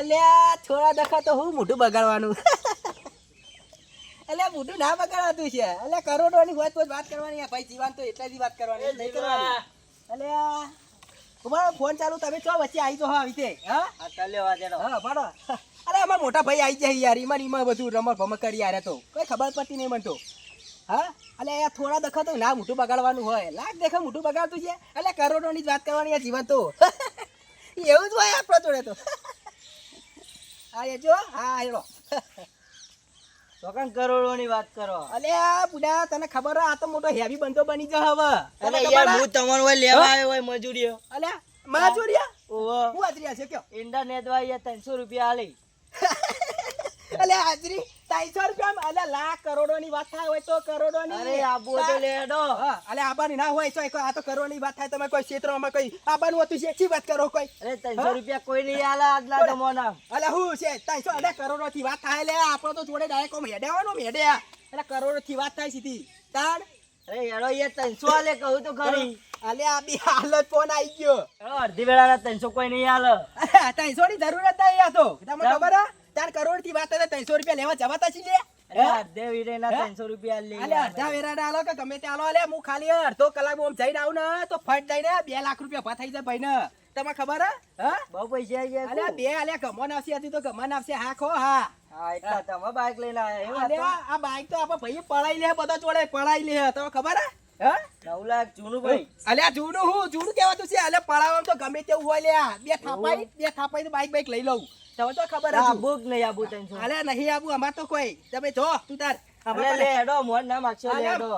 અલ્યા થોડા દખા તો હું મોઢું બગાડવાનું અલ્યા મોઢું ના બગાડાતું છે અલ્યા કરોડોની હોય તો જ વાત કરવાની ભાઈ જીવાન તો એટલા જ વાત કરવાની નહીં કરવાની અલ્યા તમારો ફોન ચાલુ તમે ચો વચ્ચે આવી તો હા આવી હા ચાલ લેવા દેડો હા પાડો અરે અમાર મોટા ભાઈ આવી જાય યાર ઈમાં બધું રમત ભમત કરી યાર તો કોઈ ખબર પડતી નહીં મને તો હા અલે યાર થોડા દખા તો ના મોઢું બગાડવાનું હોય લાખ દેખા મોઢું બગાડતું છે અલ્યા કરોડોની જ વાત કરવાની યાર જીવન તો એવું જ હોય આપણો જોડે તો હા એ જો હા હેરો તો કણ કરોડોની વાત કરો અલ્યા બુડા તને ખબર આ તો મોટો હેવી બંધો બની જા હવે અરે યાર હું તમારો હોય લેવા આવ્યો હોય મજૂરીઓ અલ્યા મજૂરીયા ઓહો હું આદરિયા છે કયો ઇન્ટરનેટ વાળી 300 રૂપિયા આલી અલ્યા હાજરી 300 રૂપિયા અલ્યા લાખ કરોડોની વાત થાય હોય તો કરોડોની અરે આબુ તો લેડો હા અલ્યા આબાની ના હોય તો આ તો કરોડની વાત થાય તમે કોઈ ક્ષેત્રમાં કોઈ આબાનું હતું છે એકી વાત કરો કોઈ અરે 300 રૂપિયા કોઈ નહીં આલે આજના જમાના અલ્યા હું છે 300 અલ્યા કરોડોથી વાત થાય લે આપણો તો જોડે ડાયરેક્ટ ઓમ હેડેવાનો મેડ્યા એટલે કરોડોથી વાત થાય સીધી તાણ અરે હેડો યાર 300 આલે કહું તો ખરી અલ્યા આ બી હાલત ફોન આવી ગયો અડધી વેળાના 300 કોઈ નહીં આલે 300 ની જરૂર જ નહીં આ તો તમને ખબર હે 4 કરોડ થી વાત થાય 300 રૂપિયા લેવા જવાતા છે લે અરે અડધે વીરેના 300 રૂપિયા લે અલ્યા અડધા વેરાડા આલો કે ગમે તે આલો અલ્યા હું ખાલી અડધો કલાક ઓમ જઈને આવું ને તો ફટ જઈને 2 લાખ રૂપિયા ભા થઈ જાય ભાઈ ને તમને ખબર હે હા બહુ પૈસા આવી ગયા અલ્યા બે અલ્યા ગમન આવશે હતી તો ગમન આવશે હા ખો હા હા એટલા તમે બાઈક લઈને આયા એવું અલ્યા આ બાઈક તો આપણે ભાઈ પડાઈ લે બધા જોડે પડાઈ લે તમને ખબર હે હા 9 લાખ જૂનું ભાઈ અલ્યા જૂનું કેવાતું છે અલ્યા પડાવવાનું તો ગમે તેવું હોય લ્યા બે થાપાઈ તો બાઈક લઈ લઉં તમે તો ખબર હે આબુ કે નહીં આબુ 300 અલ્યા નહીં આબુ અમાર તો કોઈ તમે જો તું તાર લે હેડો મોન ના માગશો લે હેડો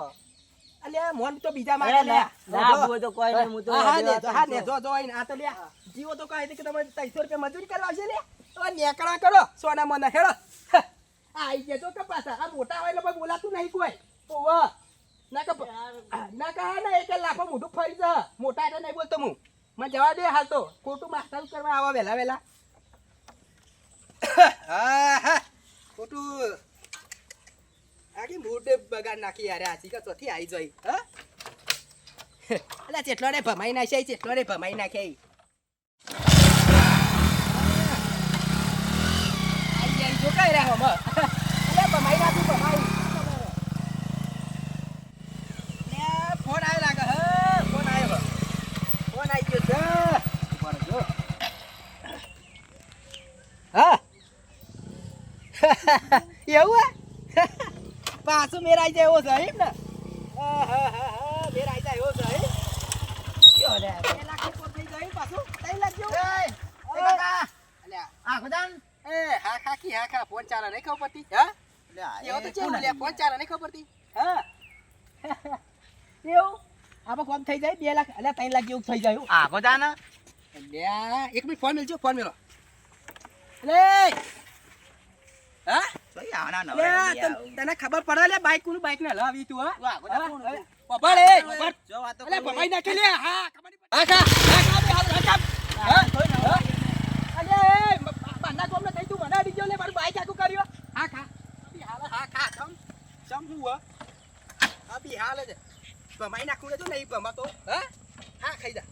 અલ્યા મોન તો બીજા માગે લે ના આબુ તો કોઈ નહીં હું તો હા ને જો આ તો લ્યા જીવો તો કહે કે તમે 300 રૂપિયા મજૂરી કરવા છે લે તો નેકળા કરો સોના મોના હેડો આઈ જે તો કે પાછા આ મોટા હોય એટલે બોલાતું નહીં કોઈ ઓવા ના કહા ના એક લાફો મોઢું ફરી જા મોટા એટલે નહીં બોલતો હું મને જવા દે હાલ તો ખોટું માસ્ટર કરવા આવા વેલા હા ખોટું આખી મૂડ બગાડ નાખી યાર આ ચીકા ચોથી આવી જોઈ હા અલ્યા ચેટલો ને ભમાઈ નાખ્યા ચેટલો ને ભમાઈ નાખ્યા આઈ જાય જો કઈ રહ્યા હમ અલ્યા ભમાઈ નાખ્યું ભમાઈ ફોન આવ્યો લાગે ફોન આવ્યો ફોન આવી ગયો છે ઉપર જો હા એવું હે પાછું મેરાઈ જાય એવો છે એમ ને હા મેરાઈ જાય એવો છે કયો રે 2 લાખ ઉપર થઈ જાય પાછું 3 લાખ જેવું એ કાકા અલ્યા આ ખુદાન એ હા ખા ફોન ચાલે નહીં ખબર પડતી હા અલ્યા એવો તો છે લે ફોન ચાલે નહીં ખબર પડતી હા એવું આમાં કોમ થઈ જાય 2 લાખ અલ્યા 3 લાખ જેવું થઈ જાય આ ખુદાન અલ્યા એક મિનિટ ફોન મેલજો ફોન મેલો અલે હા તને ખબર પડે લે બાઈક કોનું બાઈક ને લાવી તું હા પપડ એ પપડ જો આ તો અલે ભમાઈ નાખી લે હા ખબર હા ખા અલે બાના કોમ ને થઈ તું મને અડી ગયો લે મારું બાઈક આખું કર્યો હા ખા સમ હું આ બી હાલ જ ભમાઈ નાખું ને તો નહીં ભમા તો હા ખાઈ જા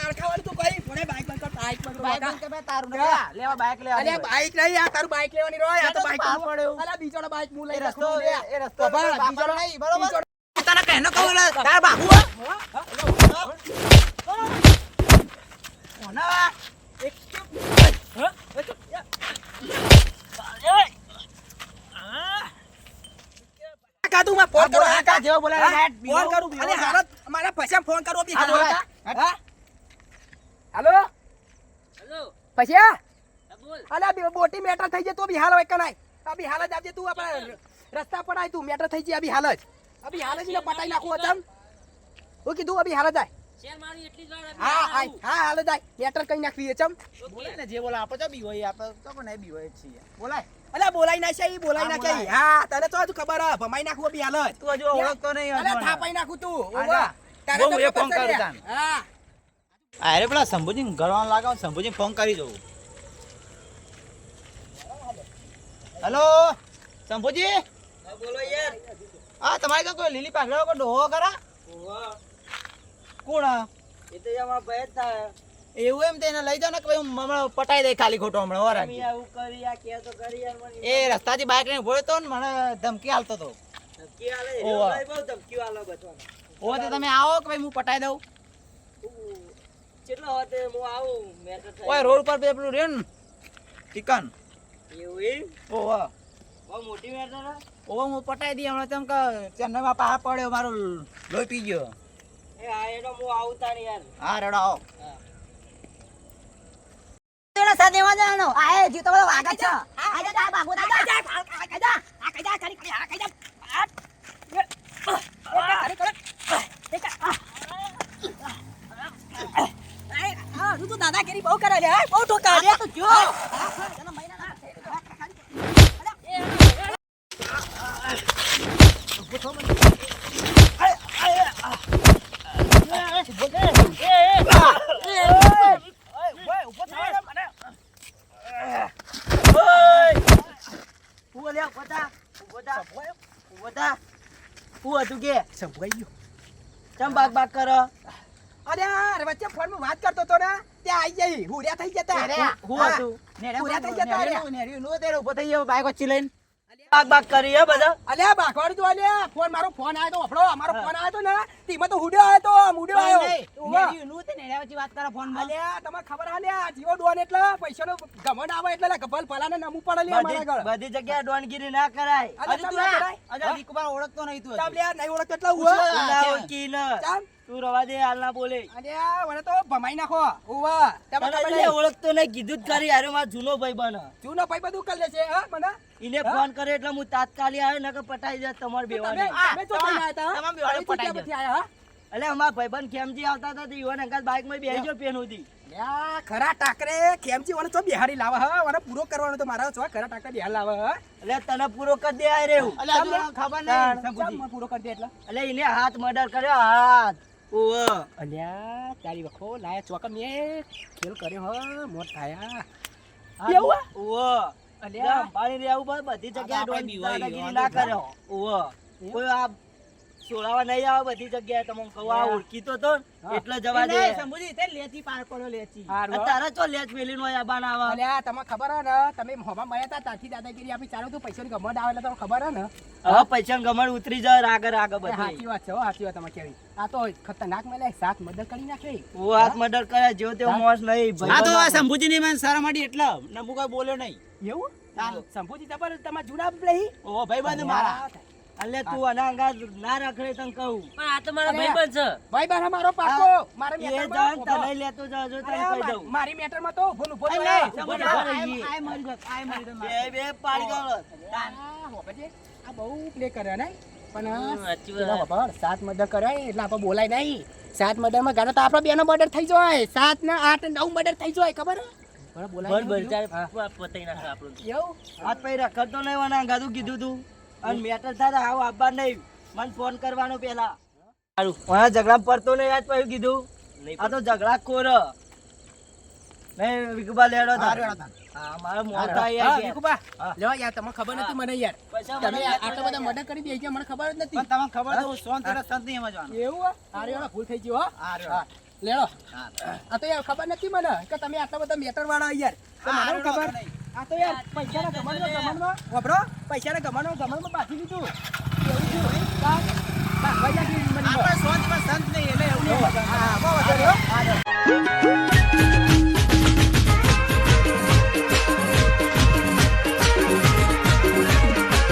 અડખાવાનું તું કઈ કોને બાઈક બંધ કર બાઈક બંધ બાઈક કર બંધ કર, તારું નથી. હા. લેવા બાઈક લેવા અરે બાઈક નહીં આ તારું બાઈક લેવાની રોય આ તો તો બાઈક પાર પડ્યો. અલા બીજોનો બાઈક હું એ લઈ રસ્તો રસ્તો એ રસ્તો બાબા, બાપા બીજોનો નહીં, બરોબર? બીજોનો- તને કહેનો કહું એટલે તારા બાપુ કોના કાતું માં ફોન કરો હા, કા જેવો બોલાય, હા? હેડ, બીવો, ફોન કરું બીવો. અરે હાલત મારા પૈસા ફોન કરો બી હાલો, હાલો હેડ. હા હાલો પૈસા અલા બોટી મેટર થઈ જાય તો બી હાલ હોય કનાય આ બી હાલ જ આપજે તું આપણે રસ્તા પર આય તું મેટર થઈ જાય અભી હાલ જ ને પટાઈ નાખું અચમ હું કીધું અભી હાલ જ આય હા આય હા હાલ જ આય મેટર કઈ નાખવી અચમ બોલાય ને જે બોલા આપણે તો બી હોય આપણે તો પણ નહીં બી હોય છીએ બોલાય અલા બોલાઈ ના છે બોલાઈ ના છે હા તને તો હજુ ખબર હે ભમાઈ નાખું અભી હાલ જ તું હજુ ઓળખતો નહીં અલા હજુ થાપાઈ નાખું તું હા, ઓવા જા. તારે બહુ તો એ ખબર ફોન છે કરું લે. તાન. હા અરે પેલા શંભુજી ઘરવાળા લાગાવ શંભુજી ફોન કરી દઉં હેલો શંભુજી બોલો યાર હા તમારે કાં કોઈ લીલી પાઘડા કોઈ ડોહો કરા કોણ આ? એ તો અમાર ભાઈ જ થાય એવું એમ તેને લઈ જાઓ ને કે ભાઈ હું હમણાં પટાઈ દે ખાલી ખોટો હમણાં ઓરા તમે આવું કરી આ કે તો કરી યાર મને એ રસ્તાથી બાઇક લઈને ઉભો તો ને મને ધમકી આલતો હતો ધમકી આલે ઓવા. ભાઈ બહુ ધમકી આલે બચવાનો ઓ તો તમે આવો કે ભાઈ હું પટાઈ દઉં કેટલો હોતે હું આવું મેટર થાય ઓય રોડ પર પેલું રહ્યું ને ચિકન એવું એમ ઓવા બહુ મોટી મેટર હે ઓવા હું પટાઈ દી હમણાં તેમ કે ચેન્નઈમાં પાહા પડ્યો મારો લોહી પી ગયો એ આ એનો હું આવું તાણી યાર હા રેડો આવો દાદાગીરી બહુ કરે છે બહુ ઠોકા છે તું જો અરે વચ્ચે ફોન માં વાત કરતો તો ને ત્યાં આઈ જઈ હુર્યા થઈ જતા અલ્યા બાકવાડી તો અલ્યા ફોન મારો ફોન આવ્યો તો આપણો અમારો ફોન આવ્યો તો ને તેમાં તો હુડ્યો આવ્યો તો મુડ્યો આવ્યો અલ્યા તમને ખબર હાલ્યા જીવો ડોન એટલે પૈસાનો ઘમંડ આવે એટલે ગભલ ભલાને નમવું પડે લે અમારા ઘર બધી જગ્યાએ ડોનગીરી ના કરાય અરે હજુ તમે તું કરાય? અજા વિકુમાર ઓળખતો નહીં તું ચાલ લે નહીં ઓળખતો એટલે હું ચાલ તું રવા દે હાલ ના બોલે અલ્યા મને તો ભમાઈ નાખો ઉવા તમે ખબર નહીં ઓળખતો નહીં કીધું જ કરી અરે મારો જૂનો ભાઈ બને જૂનો ભાઈ બધું કરી લેશે હા મને એને ફોન કરે એટલે હું તાત્કાલિક આવ્યો નકર પટાઈ જાય તમાર તમે બેવાને તમે તો કઈ આયા હતા તમામ બેવાને તમે પટાઈ ક્યાંથી આયા એટલે અમાર ભાઈબંધ ખેમજી આવતા હતા તો ઈવન અંગાત બાઇક માં બેહી ગયો પેન ઉધી યા ખરા ટાકરે ખેમચી મને તો બિહારી લાવે હા મને પૂરો કરવાનો તો મારા છો ખરા ટાકરે બિહાર લાવે હા એટલે તને પૂરો કરી દે આ રેવું ખબર નહીં ચાલ, પૂરો કરી દે એટલે એટલે એને હાથ મર્ડર કર્યો હાથ ઓવો અલ્યા તારી વખો લાયા ચોકમ એ ખેલ કર્યો હ મોટ થાયા એવું એવું ઓવો અલ્યા અંબાણી રહેવું બસ બધી જગ્યાએ દાદાગીરી ના કર્યો ઓવો કોઈ આ સોળાવા નહીં આવે બધી જગ્યાએ તમને કહું આ ઓળખી તો તો એટલે જવા દે સમજી તે લેતી પાર પડ્યો લેતી હારું. તારા તો લેચ મેલી નો આબા ના આવે અલ્યા તમને ખબર હે ને તમે મોમાં મળ્યા હતા ત્યાંથી દાદાગીરી આપી ચાલો તું પૈસાની ગમત આવે એટલે તમને ખબર હે ને હવે પૈસા ગમણ ઉતરી જાય આગળ આગળ બધી સાચી વાત છે હો સાચી વાત તમે કેવી આ તો ખતરનાક મેલે સાત મદદ કરી નાખે ઓ હાથ મર્ડર કરે જેવો તેવો મોસ નહીં આ તો આ શંભુજી ની મને શરમ આડી એટલે નમુ કોઈ બોલ્યો નહીં એવું શંભુજી જબર તમારા જૂના પ્લેહી ઓ ભાઈ બંધ મારા એટલે તું આના અંગાત ના રખડે તને કહું પણ આ તો મારા ભાઈબંધ છે ભાઈ બારા મારો પાકો મારા એ મેટર જાણ તને લેતો જાજો તને કહી દઉં મારી મેટર માં તો ઉભો ઉભો અરે, રહ્યો. સમજ ઉભો આ રહ્યો. બે બે પાડી ગયો આ હોપેજી, આ બહુ પ્લે કરે ને પણ સાચી પેલા વાત. બાબા સાત મર્ડર કરે એટલે આપણે બોલાય નહીં સાત મર્ડર માં ગાડો તો આપણા બેનો મર્ડર થઈ જાય 7 ને 8 ને 9 મર્ડર થઈ જાય ખબર હે? પણ બોલાય બરોબર નહીં. ચાલ હા. પતાઈ નાખે આપણું એવું હાથ પૈ રખડતો નહીં મને ગાધું કીધું તું અને મેટર થાય આવ આવવા નહીં મને ફોન કરવાનો પેલા સારું. મને ઝઘડા પડતો નહીં આજ પછી કીધું નહીં આ તો ઝઘડા કોર નહીં વિકુબા લેડો તાર હા મારો મોટા હા, યાર વિકુબા, હા. લ્યો યાર તમને ખબર નથી મને યાર પૈસા તમે મને આટલા બધા મર્ડર કરી દે મને ખબર જ નથી પણ તમને ખબર તો સંત એટલે સંત નહીં સમજવાનું એવું હે? હારી હવે ભૂલ થઈ ગઈ હો હારું. હા. લેડો આ તો યાર ખબર નથી મને કે તમે આટલા બધા મેટર વાળા યાર તો મને શું ખબર આ તો યાર પૈસાના ગમનમાં વાપરો પૈસાના ગમનમાં બાકી લીધું એવું થયું ભાગવા જાય આપણે સોચમાં સંત નહીં એટલે એવું નહીં. હા બહુ